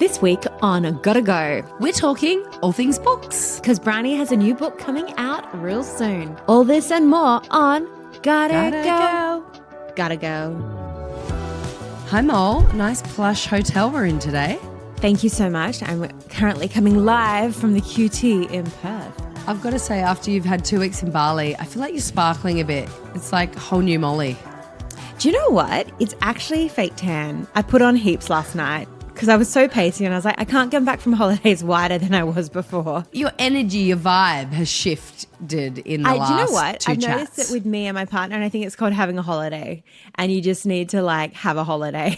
This week on Gotta Go, we're talking all things books. because Briony has a new book coming out real soon. All this and more on Gotta Go. Gotta Go. Hi Mole, nice plush hotel we're in today. Thank you so much. I'm currently coming live from the QT in Perth. I've got to say, after you've had 2 weeks in Bali, I feel like you're sparkling a bit. It's like a whole new Molly. Do you know what? It's actually fake tan. I put on heaps last night because I was so pacey and I was like, I can't come back from holidays whiter than I was before. Your energy, your vibe has shifted in the last do you know what? two I've chats. noticed it with me and my partner, and I think it's called having a holiday. And you just need to like have a holiday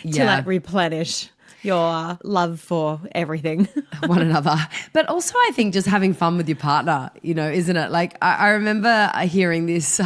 to Yeah. like replenish your love for everything. One another. But also I think just having fun with your partner, you know, isn't it? Like I remember hearing this,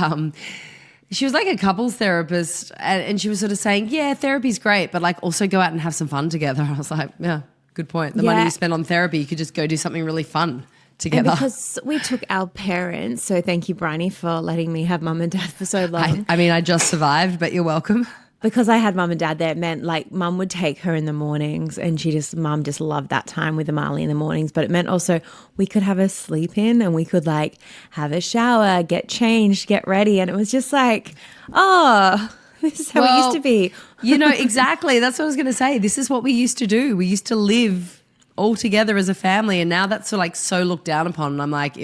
she was like a couples therapist and she was sort of saying, yeah, therapy's great, but like also go out and have some fun together. I was like, yeah, good point. The money Yeah. you spend on therapy, you could just go do something really fun And together. because we took our parents, so thank you, Briony, for letting me have mum and dad for so long. I mean, I just survived, but you're welcome. Because I had mum and dad there, it meant like mum would take her in the mornings and mum just loved that time with Amali in the mornings. But it meant also we could have a sleep in and we could like have a shower, get changed, get ready. And it was just like, oh, this is how it used to be. You know, exactly. That's what I was going to say. This is what we used to do. We used to live all together as a family. And now that's like so looked down upon. And I'm like,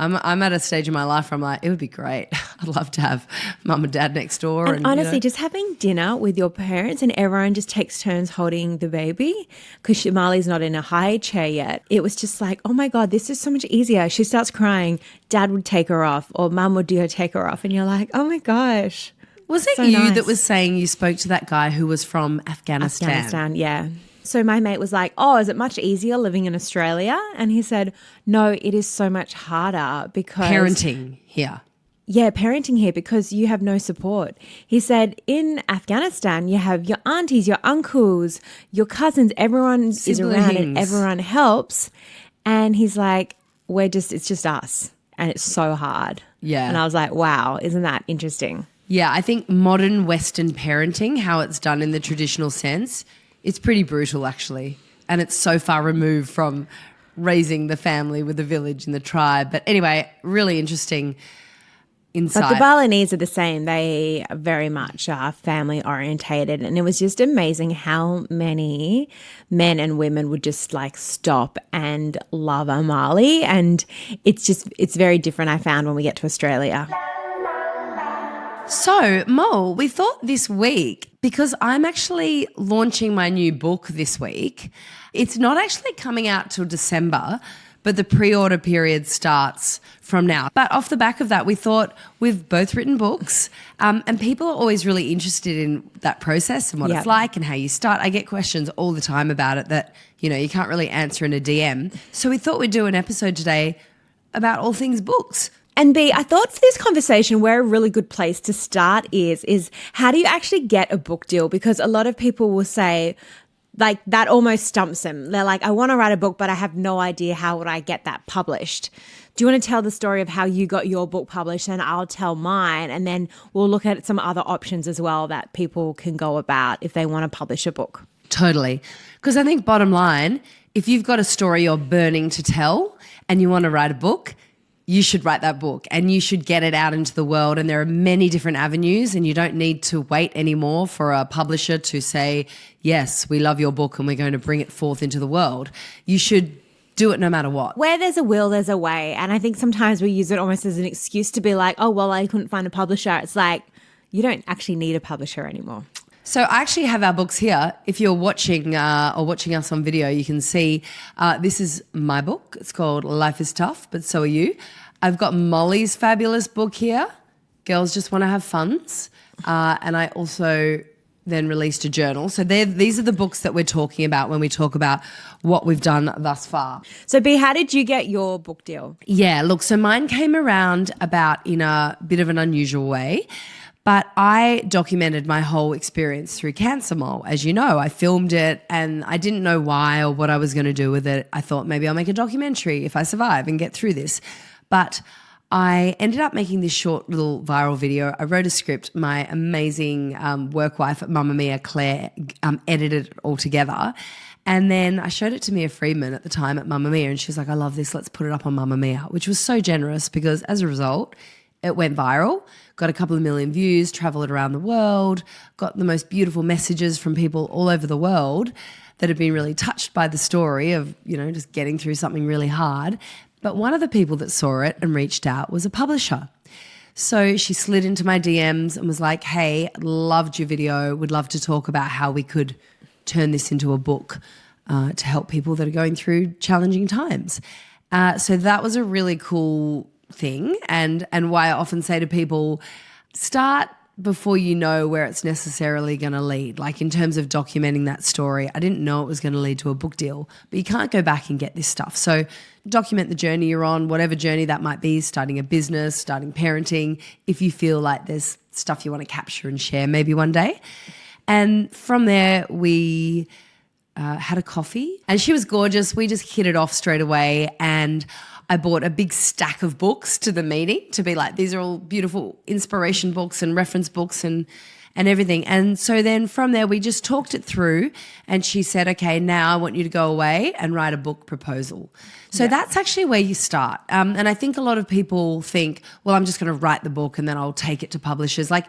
I'm at a stage in my life where I'm like, it would be great. I'd love to have mum and dad next door. And honestly, you know. just having dinner with your parents and everyone just takes turns holding the baby because Shamali's not in a high chair yet. It was just like, oh my God, this is so much easier. She starts crying, dad would take her off or mum would take her off. And you're like, oh my gosh. Was it so you nice. that was saying you spoke to that guy who was from Afghanistan? Afghanistan, yeah. So my mate was like, oh, is it much easier living in Australia? And he said, no, it is so much harder because Parenting here. Yeah, parenting here because you have no support. He said in Afghanistan, you have your aunties, your uncles, your cousins, everyone is around and Siblings. everyone helps. And he's like, it's just us. And it's so hard. Yeah. And I was like, wow, isn't that interesting? Yeah, I think modern Western parenting, how it's done in the traditional sense, it's pretty brutal actually. And it's so far removed from raising the family with the village and the tribe. But anyway, really interesting insight. But the Balinese are the same. They very much are family orientated. And it was just amazing how many men and women would just like stop and love Amali. And it's very different, I found, when we get to Australia. So, Mole, we thought this week, because I'm actually launching my new book this week, it's not actually coming out till December, but the pre-order period starts from now. But off the back of that, we thought we've both written books and people are always really interested in that process and what it's like and how you start. I get questions all the time about it that, you know, you can't really answer in a DM. So we thought we'd do an episode today about all things books. And B, I thought for this conversation where a really good place to start is how do you actually get a book deal? Because a lot of people will say, like, that almost stumps them. They're like, I want to write a book, but I have no idea how would I get that published. Do you want to tell the story of how you got your book published? And I'll tell mine, and then we'll look at some other options as well that people can go about if they want to publish a book. Totally. Because I think bottom line, if you've got a story you're burning to tell and you want to write a book, you should write that book and you should get it out into the world. And there are many different avenues and you don't need to wait anymore for a publisher to say, yes, we love your book and we're going to bring it forth into the world. You should do it no matter what. Where there's a will, there's a way. And I think sometimes we use it almost as an excuse to be like, oh, well, I couldn't find a publisher. It's like, you don't actually need a publisher anymore. So I actually have our books here. If you're watching or watching us on video, you can see this is my book. It's called Life is Tough, but so are you. I've got Molly's fabulous book here, Girls Just Want to Have Funs. And I also then released a journal. So these are the books that we're talking about when we talk about what we've done thus far. So B, how did you get your book deal? Yeah, look, so mine came around about in a bit of an unusual way. But I documented my whole experience through Cancer Mole. As you know, I filmed it and I didn't know why or what I was going to do with it. I thought maybe I'll make a documentary if I survive and get through this. But I ended up making this short little viral video. I wrote a script. My amazing work wife, Mamma Mia, Claire, edited it all together. And then I showed it to Mia Freedman at the time at Mamma Mia, and she was like, I love this, let's put it up on Mamma Mia, which was so generous because as a result, it went viral, got a couple of million views, travelled around the world, got the most beautiful messages from people all over the world that had been really touched by the story of, just getting through something really hard. But one of the people that saw it and reached out was a publisher. So she slid into my DMs and was like, hey, loved your video, would love to talk about how we could turn this into a book to help people that are going through challenging times. So that was a really cool thing, and why I often say to people, start before you know where it's necessarily going to lead. Like in terms of documenting that story, I didn't know it was going to lead to a book deal, but you can't go back and get this stuff. So document the journey you're on, whatever journey that might be, starting a business, starting parenting, if you feel like there's stuff you want to capture and share maybe one day. And from there, we had a coffee and she was gorgeous. We just hit it off straight away, and I bought a big stack of books to the meeting to be like, these are all beautiful inspiration books and reference books and everything. And so then from there, we just talked it through, and she said, okay, now I want you to go away and write a book proposal. So that's actually where you start. And I think a lot of people think, well, I'm just going to write the book and then I'll take it to publishers. Like,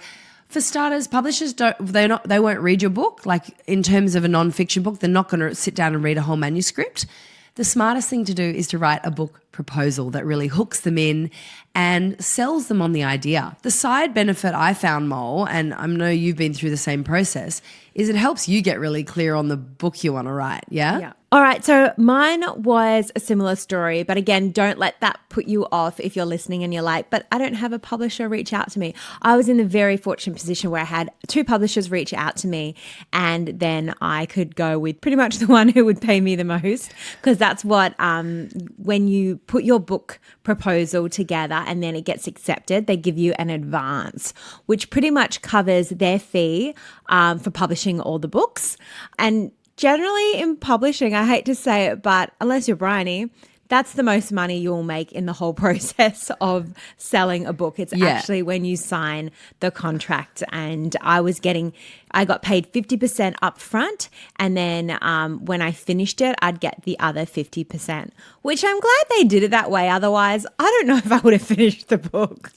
for starters, publishers they won't read your book. Like in terms of a non-fiction book, they're not going to sit down and read a whole manuscript. The smartest thing to do is to write a book proposal that really hooks them in and sells them on the idea. The side benefit I found, Mole, and I know you've been through the same process, is it helps you get really clear on the book you want to write, yeah? All right, so mine was a similar story, but again, don't let that put you off if you're listening and you're like, but I don't have a publisher reach out to me. I was in the very fortunate position where I had 2 publishers reach out to me, and then I could go with pretty much the one who would pay me the most, because that's what, when you put your book proposal together and then it gets accepted, they give you an advance, which pretty much covers their fee for publishing all the books. And generally in publishing, I hate to say it, but unless you're Briony, that's the most money you'll make in the whole process of selling a book. It's actually when you sign the contract. And I got paid 50% up front. And then when I finished it, I'd get the other 50%, which I'm glad they did it that way. Otherwise, I don't know if I would have finished the book.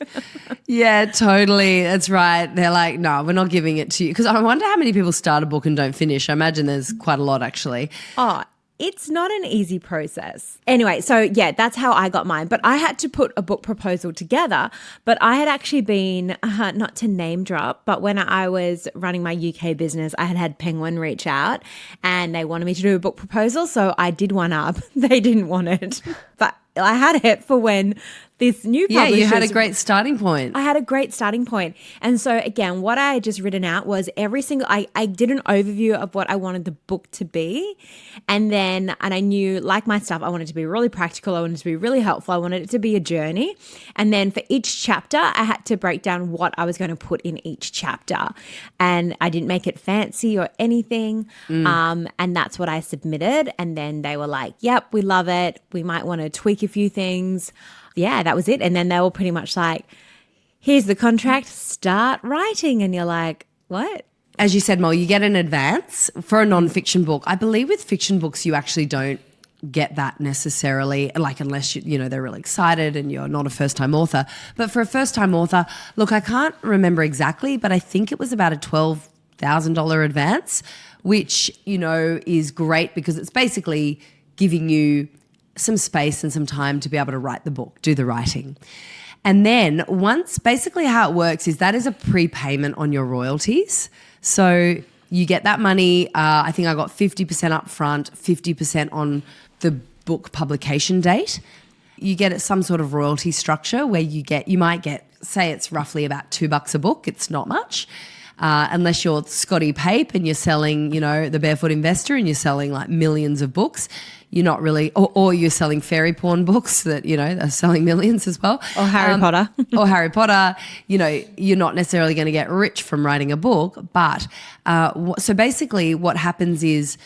Yeah, totally. That's right. They're like, no, we're not giving it to you. Because I wonder how many people start a book and don't finish. I imagine there's quite a lot actually. Oh, it's not an easy process. Anyway, so that's how I got mine. But I had to put a book proposal together. But I had actually been, not to name drop, but when I was running my UK business, I had Penguin reach out and they wanted me to do a book proposal. So I did one up. They didn't want it. But I had it for when this new publisher. Yeah, you had a great starting point. I had a great starting point. And so again, what I had just written out was I did an overview of what I wanted the book to be. And I knew, like my stuff, I wanted it to be really practical. I wanted it to be really helpful. I wanted it to be a journey. And then for each chapter, I had to break down what I was going to put in each chapter. And I didn't make it fancy or anything. And that's what I submitted. And then they were like, yep, we love it. We might want to tweak a few things. Yeah, that was it. And then they were pretty much like, here's the contract, start writing. And you're like, what? As you said, Mo, you get an advance for a non-fiction book. I believe with fiction books, you actually don't get that necessarily, like unless they're really excited and you're not a first-time author. But for a first-time author, look, I can't remember exactly, but I think it was about a $12,000 advance, which, is great because it's basically giving you some space and some time to be able to write the book, do the writing. And then basically how it works is that is a prepayment on your royalties. So you get that money, I think I got 50% up front, 50% on the book publication date. You get some sort of royalty structure where you might get, say it's roughly about $2 a book. It's not much. Unless you're Scotty Pape and you're selling, The Barefoot Investor and you're selling like millions of books. You're not really, or you're selling fairy porn books that, are selling millions as well. Or Harry Potter. Or Harry Potter. You're not necessarily going to get rich from writing a book. But so basically what happens is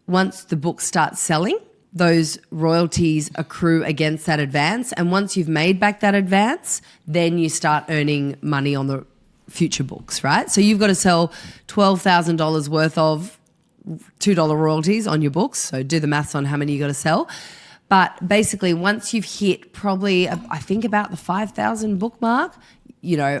once the book starts selling, those royalties accrue against that advance. And once you've made back that advance, then you start earning money on the future books, right? So you've got to sell $12,000 worth of $2 royalties on your books. So do the maths on how many you got to sell. But basically, once you've hit probably, I think about the 5,000 book mark,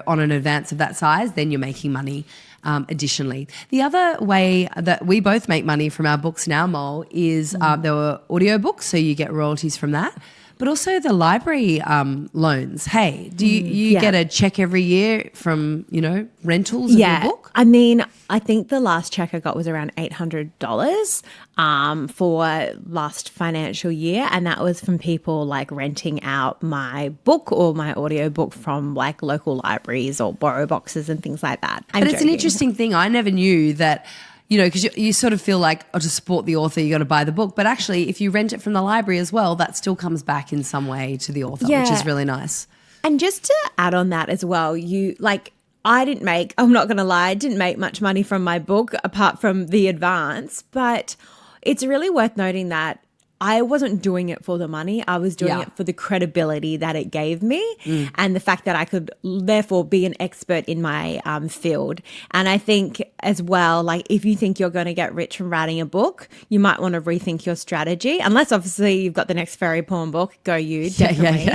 on an advance of that size, then you're making money additionally. The other way that we both make money from our books now, Mole, is there were audiobooks, so you get royalties from that. But also the library loans. Hey, do you get a check every year from, rentals of your book? I mean, I think the last check I got was around $800 for last financial year. And that was from people like renting out my book or my audiobook from like local libraries or borrow boxes and things like that. But it's an interesting thing. I never knew that, because you sort of feel like, to support the author, you got to buy the book. But actually, if you rent it from the library as well, that still comes back in some way to the author, which is really nice. And just to add on that as well, I'm not going to lie, I didn't make much money from my book apart from the advance. But it's really worth noting that I wasn't doing it for the money. I was doing it for the credibility that it gave me and the fact that I could therefore be an expert in my field. And I think as well, like if you think you're going to get rich from writing a book, you might want to rethink your strategy. Unless obviously you've got the next fairy porn book, go you, definitely.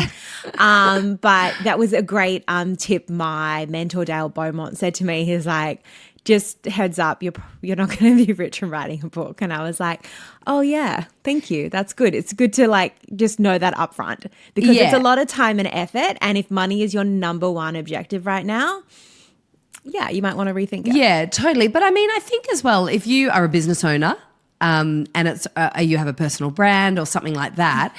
But that was a great tip my mentor Dale Beaumont said to me. He's like, just heads up, you're not going to be rich from writing a book. And I was like, oh yeah, thank you. That's good. It's good to like just know that upfront because it's a lot of time and effort. And if money is your number one objective right now, you might want to rethink it. Yeah, totally. But I mean, I think as well, if you are a business owner, and it's you have a personal brand or something like that,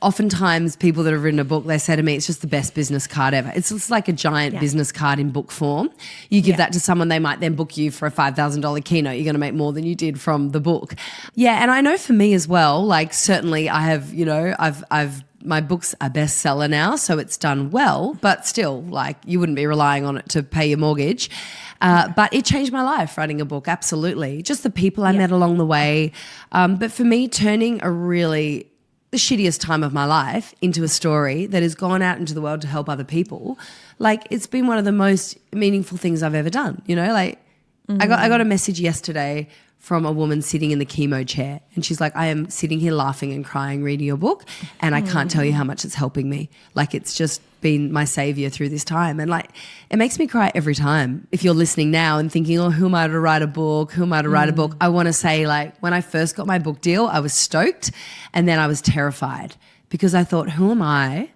oftentimes people that have written a book, they say to me, it's just the best business card ever. It's just like a giant business card in book form. You give that to someone, they might then book you for a $5,000 keynote. You're going to make more than you did from the book. Yeah, and I know for me as well, like certainly I have, I've my book's a bestseller now, so it's done well, but still, like you wouldn't be relying on it to pay your mortgage. But it changed my life, writing a book, absolutely. Just the people I met along the way. But for me, turning the shittiest time of my life into a story that has gone out into the world to help other people, like it's been one of the most meaningful things I've ever done. I got a message yesterday from a woman sitting in the chemo chair. And she's like, I am sitting here laughing and crying reading your book and I can't tell you how much it's helping me. Like it's just been my savior through this time. And like it makes me cry every time. If you're listening now and thinking, oh, who am I to write a book? Who am I to write a book? I want to say like when I first got my book deal, I was stoked and then I was terrified because I thought, who am I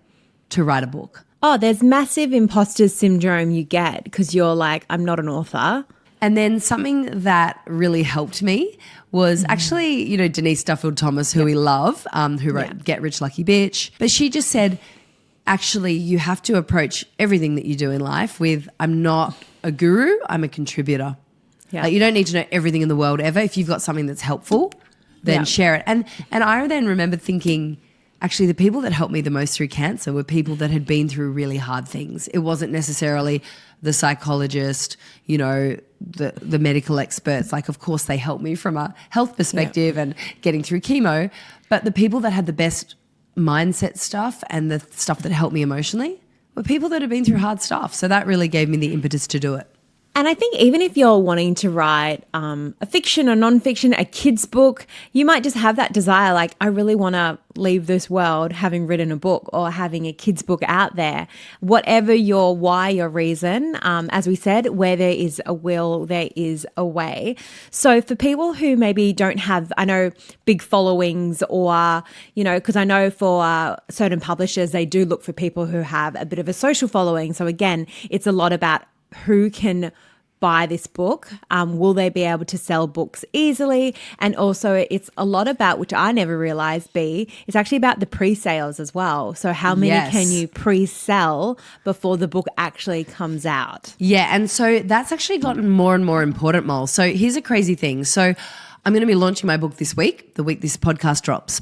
to write a book? Oh, there's massive imposter syndrome you get because you're like, I'm not an author. And then something that really helped me was actually, Denise Duffield Thomas, who we love, who wrote Get Rich Lucky Bitch. But she just said, actually, you have to approach everything that you do in life with, I'm not a guru, I'm a contributor. Yeah. Like, you don't need to know everything in the world ever. If you've got something that's helpful, then share it. And I then remember thinking, actually, the people that helped me the most through cancer were people that had been through really hard things. It wasn't necessarily the psychologist, the medical experts. Like, of course, they helped me from a health perspective and getting through chemo. But the people that had the best mindset stuff and the stuff that helped me emotionally were people that had been through hard stuff. So that really gave me the impetus to do it. And I think even if you're wanting to write a fiction or nonfiction, a kid's book, you might just have that desire, like, I really want to leave this world having written a book or having a kid's book out there. Whatever your why, your reason, as we said, where there is a will, there is a way. So for people who maybe don't have, I know, big followings or, because I know for certain publishers, they do look for people who have a bit of a social following. So again, it's a lot about who can buy this book? Will they be able to sell books easily? And also it's a lot about, which I never realized, it's actually about the pre-sales as well. So how many can you pre-sell before the book actually comes out? Yeah, and so that's actually gotten more and more important, Mol. So here's a crazy thing. So I'm going to be launching my book this week, the week this podcast drops.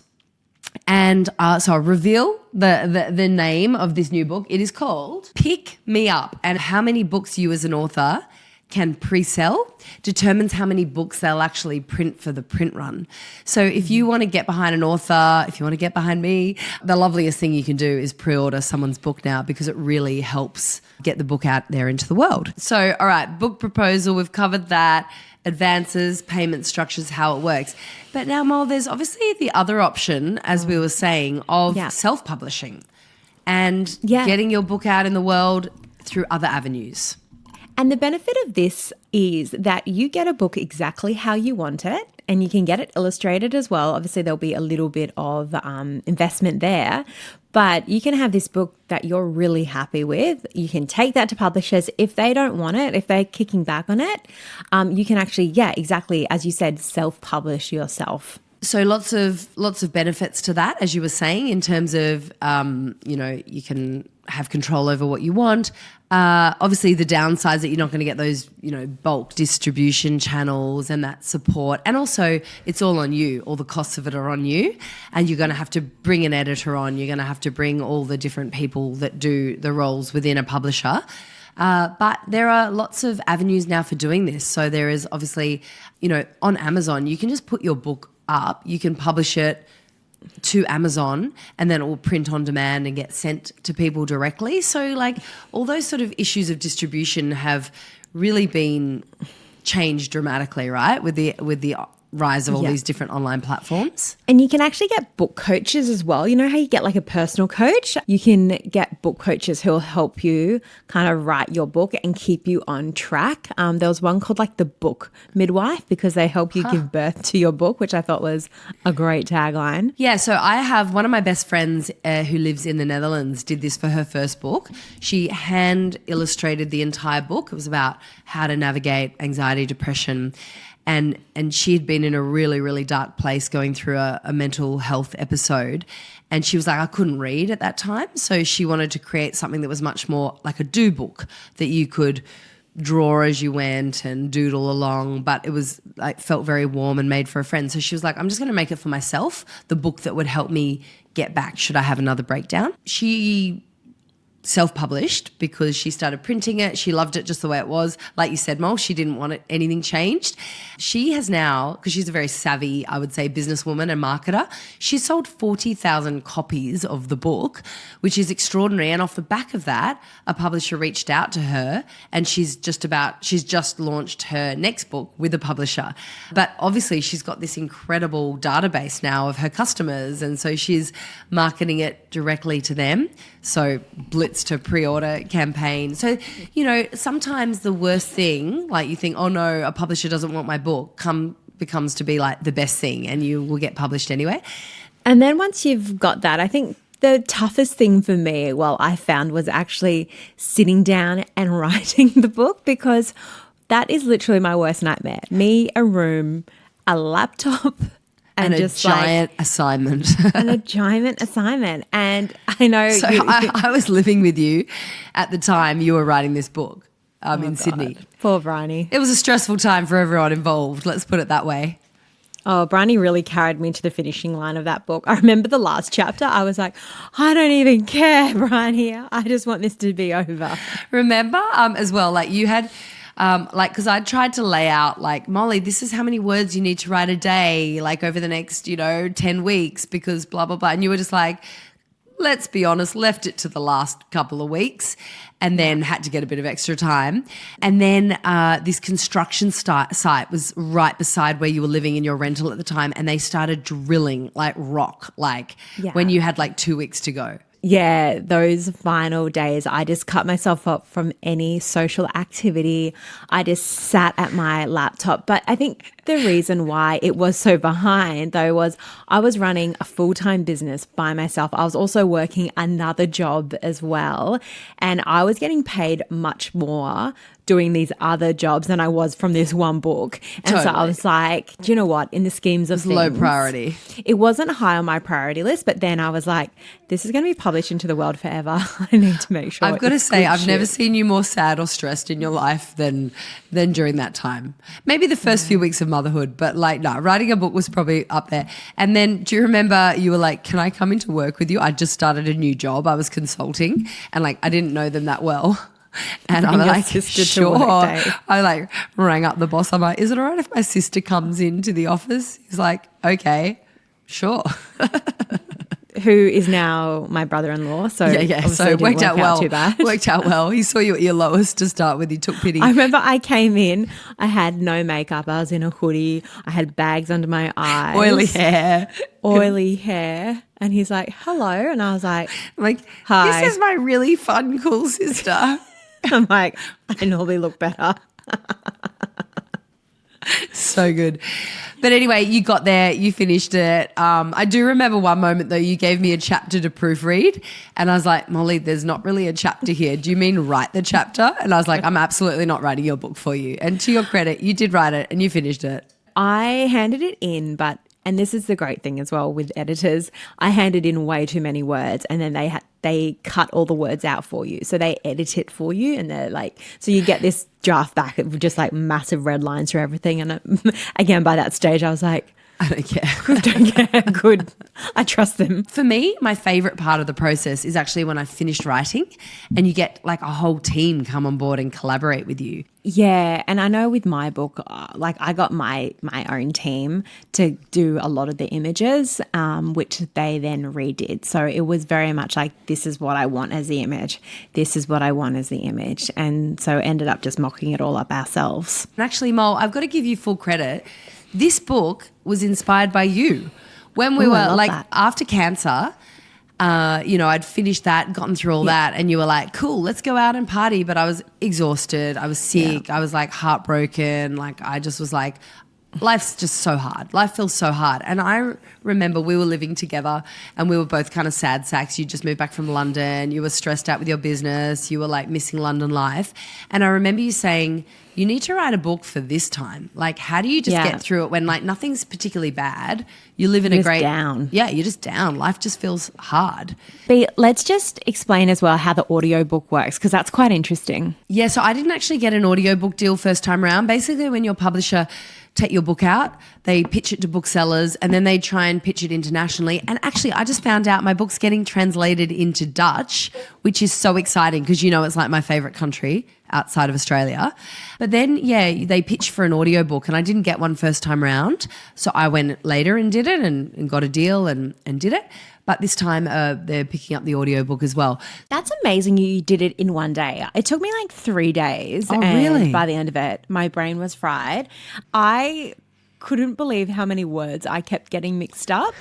And so I'll reveal the name of this new book. It is called Pick Me Up, and how many books you as an author can pre-sell determines how many books they'll actually print for the print run. So if you want to get behind an author, if you want to get behind me, the loveliest thing you can do is pre-order someone's book now, because it really helps get the book out there into the world. So, all right, book proposal, we've covered that. Advances, payment structures, how it works. But now, Mol, there's obviously the other option, as we were saying, of self-publishing and getting your book out in the world through other avenues. And the benefit of this is that you get a book exactly how you want it, and you can get it illustrated as well. Obviously, there'll be a little bit of investment there, but you can have this book that you're really happy with. You can take that to publishers. If they don't want it, if they're kicking back on it, you can actually, exactly, as you said, self-publish yourself. So lots of benefits to that, as you were saying, in terms of, you can have control over what you want. Obviously, the downsides that you're not going to get those, bulk distribution channels and that support. And also, it's all on you. All the costs of it are on you. And you're going to have to bring an editor on. You're going to have to bring all the different people that do the roles within a publisher. But there are lots of avenues now for doing this. So there is obviously, on Amazon, you can just put your book up. You can publish it to Amazon, and then it will print on demand and get sent to people directly. So all those sort of issues of distribution have really been changed dramatically, right? With the rise of all these different online platforms. And you can actually get book coaches as well. You know how you get a personal coach? You can get book coaches who will help you kind of write your book and keep you on track. There was one called the book midwife, because they help you give birth to your book, which I thought was a great tagline. Yeah, so I have one of my best friends who lives in the Netherlands did this for her first book. She hand illustrated the entire book. It was about how to navigate anxiety, depression. And she had been in a really, really dark place going through a mental health episode. And she was like, I couldn't read at that time. So she wanted to create something that was much more like a do book that you could draw as you went and doodle along. But it was felt very warm and made for a friend. So she was like, I'm just going to make it for myself, the book that would help me get back should I have another breakdown. She self-published because she started printing it. She loved it just the way it was. Like you said, Mol, she didn't want anything changed. She has now, because she's a very savvy, I would say, businesswoman and marketer, she's sold 40,000 copies of the book, which is extraordinary. And off the back of that, a publisher reached out to her, and she's just launched her next book with a publisher. But obviously she's got this incredible database now of her customers, and so she's marketing it directly to them. So blitz to pre-order campaign. So, sometimes the worst thing, you think, oh no, a publisher doesn't want my book, becomes to be the best thing, and you will get published anyway. And then once you've got that, I think the toughest thing for me, I found, was actually sitting down and writing the book, because that is literally my worst nightmare. Me, a room, a laptop, and a giant assignment. And a giant assignment. And I know... So I was living with you at the time you were writing this book in Sydney. Poor Briony. It was a stressful time for everyone involved, let's put it that way. Oh, Briony really carried me to the finishing line of that book. I remember the last chapter. I was like, I don't even care, Briony. I just want this to be over. Remember as well, you had... because I tried to lay out Molly, this is how many words you need to write a day, over the next, 10 weeks, because blah, blah, blah. And you were just let's be honest, left it to the last couple of weeks, and then had to get a bit of extra time. And then this construction site was right beside where you were living in your rental at the time, and they started drilling rock, when you had 2 weeks to go. Yeah, those final days, I just cut myself off from any social activity. I just sat at my laptop. But I think the reason why it was so behind, though, was I was running a full-time business by myself. I was also working another job as well. And I was getting paid much more doing these other jobs than I was from this one book. And so I was like, do you know what? In the schemes of things, low priority. It wasn't high on my priority list, but then I was like, this is going to be published into the world forever. I need to make sure. I've got to say, I've never seen you more sad or stressed in your life than during that time. Maybe the first few weeks of motherhood, but no, writing a book was probably up there. And then do you remember you were like, can I come into work with you? I just started a new job. I was consulting, and I didn't know them that well. And I'm Bring your like, sister to sure. work day. I like rang up the boss. I'm like, is it all right if my sister comes into the office? He's like, okay, sure. Who is now my brother-in-law. So Yeah. So it worked out well. Too bad. Worked out well. He saw you at your lowest to start with. He took pity. I remember I came in, I had no makeup. I was in a hoodie. I had bags under my eyes. Oily hair. And he's like, hello. And I was like, hi. This is my really fun, cool sister. I'm like, I normally look better. So good. But anyway, you got there, you finished it. I do remember one moment though, you gave me a chapter to proofread and I was like, Molly, there's not really a chapter here. Do you mean write the chapter? And I was like, I'm absolutely not writing your book for you. And to your credit, you did write it and you finished it. I handed it in, and this is the great thing as well with editors, I handed in way too many words and then they cut all the words out for you. So they edit it for you and they're like, so you get this draft back with just like massive red lines through everything. And again, by that stage, I was like, I don't care. Don't care. Good. I trust them. For me, my favorite part of the process is actually when I finished writing and you get like a whole team come on board and collaborate with you. Yeah, and I know with my book, like I got my own team to do a lot of the images, which they then redid. So it was very much like, this is what I want as the image. This is what I want as the image. And so ended up just mocking it all up ourselves. And actually, Mol, I've got to give you full credit. This book was inspired by you. When we were like after cancer, I'd finished that, gotten through all that, and you were like, cool, let's go out and party. But I was exhausted. I was sick. I was like heartbroken. Like I just was like, life's just so hard. Life feels so hard. And I remember we were living together and we were both kind of sad sacks. You just moved back from London. You were stressed out with your business. You were like missing London life. And I remember you saying, you need to write a book for this time. Like, how do you just get through it when like nothing's particularly bad? You live in a great down. Yeah, you're just down. Life just feels hard. But let's just explain as well how the audiobook works, because that's quite interesting. Yeah, so I didn't actually get an audiobook deal first time around. Basically, when your publisher take your book out, they pitch it to booksellers and then they try and pitch it internationally. And actually, I just found out my book's getting translated into Dutch, which is so exciting because, it's like my favourite country outside of Australia. But then, they pitched for an audiobook and I didn't get one first time round. So I went later and did it and got a deal and did it. But this time they're picking up the audiobook as well. That's amazing you did it in one day. It took me like 3 days. Oh, and really? By the end of it, my brain was fried. I couldn't believe how many words I kept getting mixed up.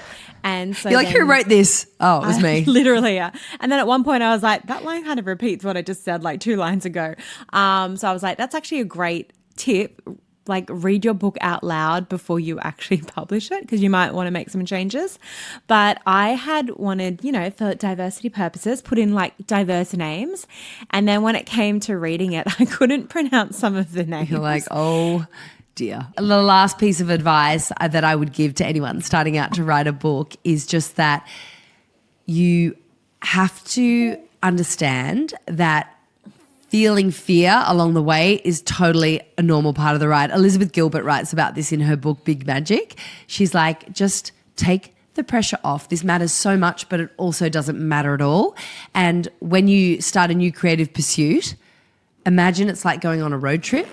And so you're like, who wrote this? Oh, it was me. Literally, yeah. And then at one point I was like, that line kind of repeats what I just said like 2 lines ago. So I was like, that's actually a great tip. Like read your book out loud before you actually publish it because you might want to make some changes. But I had wanted, for diversity purposes, put in like diverse names. And then when it came to reading it, I couldn't pronounce some of the names. You're like, oh dear. The last piece of advice that I would give to anyone starting out to write a book is just that you have to understand that feeling fear along the way is totally a normal part of the ride. Elizabeth Gilbert writes about this in her book, Big Magic. She's like, just take the pressure off. This matters so much, but it also doesn't matter at all. And when you start a new creative pursuit, imagine it's like going on a road trip.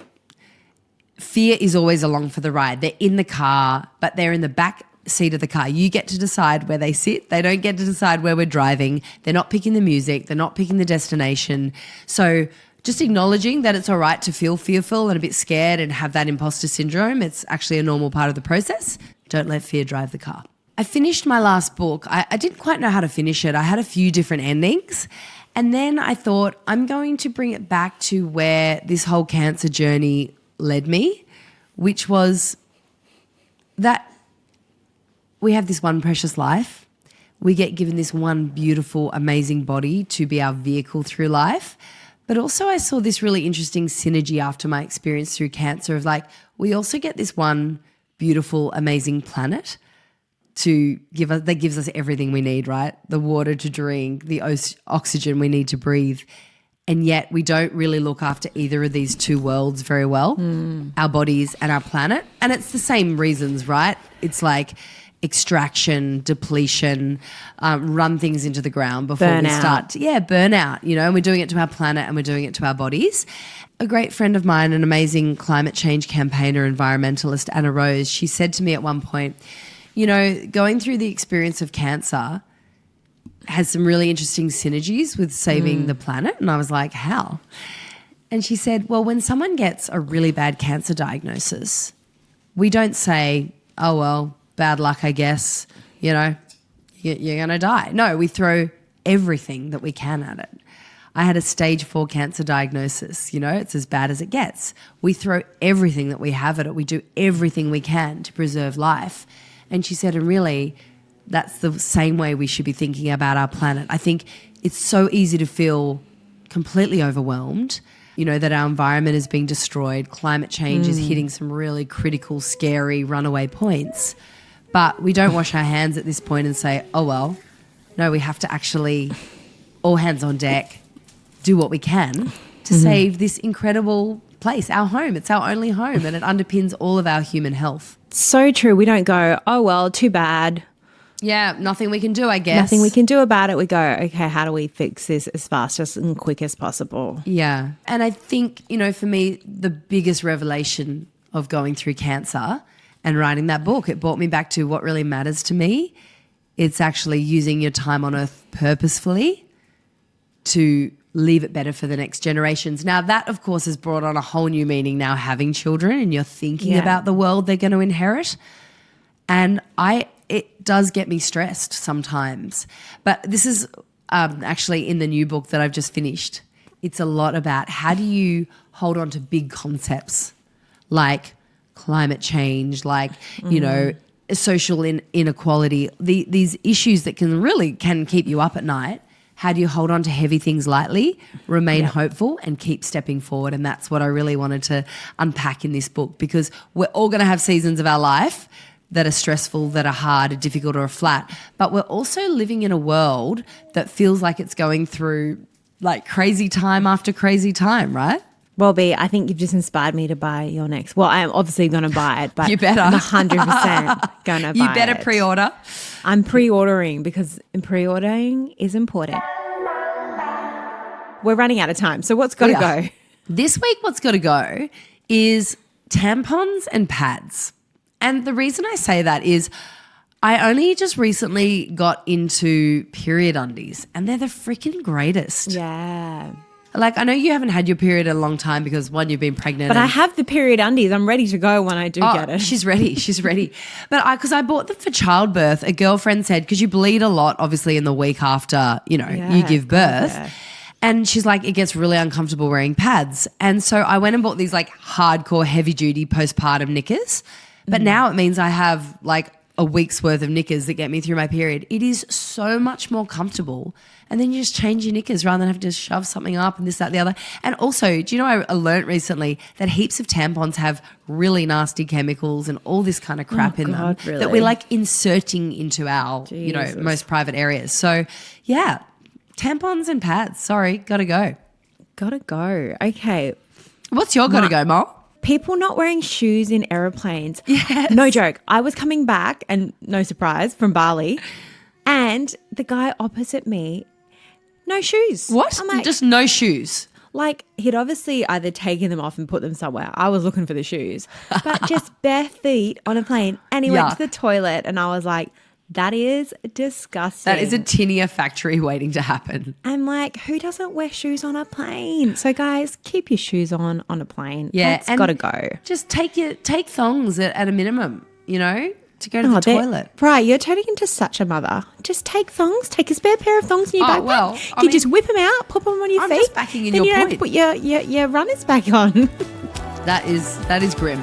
Fear is always along for the ride. They're in the car, but they're in the back seat of the car. You get to decide where they sit. They don't get to decide where we're driving. They're not picking the music. They're not picking the destination. So just acknowledging that it's all right to feel fearful and a bit scared and have that imposter syndrome. It's actually a normal part of the process. Don't let fear drive the car. I finished my last book. I didn't quite know how to finish it. I had a few different endings. And then I thought, I'm going to bring it back to where this whole cancer journey led me, which was that we have this one precious life. We get given this one beautiful, amazing body to be our vehicle through life. But also I saw this really interesting synergy after my experience through cancer of like, we also get this one beautiful, amazing planet to give us, that gives us everything we need, right? The water to drink, the oxygen we need to breathe. And yet we don't really look after either of these two worlds very well, our bodies and our planet. And it's the same reasons, right? It's like extraction, depletion, run things into the ground before we Burnout. start. Burnout, and we're doing it to our planet and we're doing it to our bodies. A great friend of mine, an amazing climate change campaigner, environmentalist, Anna Rose, she said to me at one point, going through the experience of cancer has some really interesting synergies with saving the planet. And I was like, how? And she said, well, when someone gets a really bad cancer diagnosis, we don't say, oh, well, bad luck, I guess, you're going to die. No, we throw everything that we can at it. I had a stage 4 cancer diagnosis, it's as bad as it gets. We throw everything that we have at it. We do everything we can to preserve life. And she said, and really, that's the same way we should be thinking about our planet. I think it's so easy to feel completely overwhelmed, that our environment is being destroyed. Climate change is hitting some really critical, scary, runaway points. But we don't wash our hands at this point and say, oh, well, no, we have to actually, all hands on deck, do what we can to save this incredible place, our home. It's our only home and it underpins all of our human health. So true. We don't go, oh, well, too bad. Yeah, nothing we can do, I guess. Nothing we can do about it. We go, okay, how do we fix this as fast and quick as possible? Yeah. And I think, for me, the biggest revelation of going through cancer and writing that book, it brought me back to what really matters to me. It's actually using your time on earth purposefully to leave it better for the next generations. Now, that, of course, has brought on a whole new meaning now having children and you're thinking about the world they're going to inherit. And it does get me stressed sometimes. But this is actually in the new book that I've just finished. It's a lot about how do you hold on to big concepts like climate change, like, social inequality, these issues that can keep you up at night. How do you hold on to heavy things lightly, remain hopeful and keep stepping forward? And that's what I really wanted to unpack in this book, because we're all going to have seasons of our life that are stressful, that are hard, are difficult or flat. But we're also living in a world that feels like it's going through like crazy time after crazy time, right? Well, B, I think you've just inspired me to buy your next. Well, I'm obviously going to buy it, but you better. I'm 100% going to buy it. You better pre-order. I'm pre-ordering because pre-ordering is important. We're running out of time, so what's got to go? This week what's got to go is tampons and pads. And the reason I say that is I only just recently got into period undies and they're the freaking greatest. Yeah. Like, I know you haven't had your period in a long time because, one, you've been pregnant. But I have the period undies. I'm ready to go when I do get it. She's ready. She's ready. But because I bought them for childbirth, a girlfriend said, because you bleed a lot, obviously, in the week after, you give birth. Yeah. And she's like, it gets really uncomfortable wearing pads. And so I went and bought these like hardcore, heavy-duty postpartum knickers. But now it means I have like a week's worth of knickers that get me through my period. It is so much more comfortable. And then you just change your knickers rather than have to shove something up and this, that, the other. And also, do you know, I learned recently that heaps of tampons have really nasty chemicals and all this kind of crap in them that we're like inserting into our, most private areas. So, yeah, tampons and pads. Sorry, gotta go. Gotta go. Okay. What's your gotta go, Mo? People not wearing shoes in aeroplanes. Yes. No joke. I was coming back, and no surprise, from Bali, and the guy opposite me, no shoes. What? I'm like, just no shoes? Like, he'd obviously either taken them off and put them somewhere. I was looking for the shoes. But just bare feet on a plane. And he went to the toilet, and I was like, that is disgusting. That is a tinea factory waiting to happen. I'm like, who doesn't wear shoes on a plane? So guys, keep your shoes on a plane. Yeah, that's got to go. Just take thongs at a minimum, to go to the toilet. Right, you're turning into such a mother. Just take thongs. Take a spare pair of thongs in your backpack. Well, you just whip them out, pop them on your feet. I'm just backing in then your point. point. Then you don't have to put your runners back on. That is grim.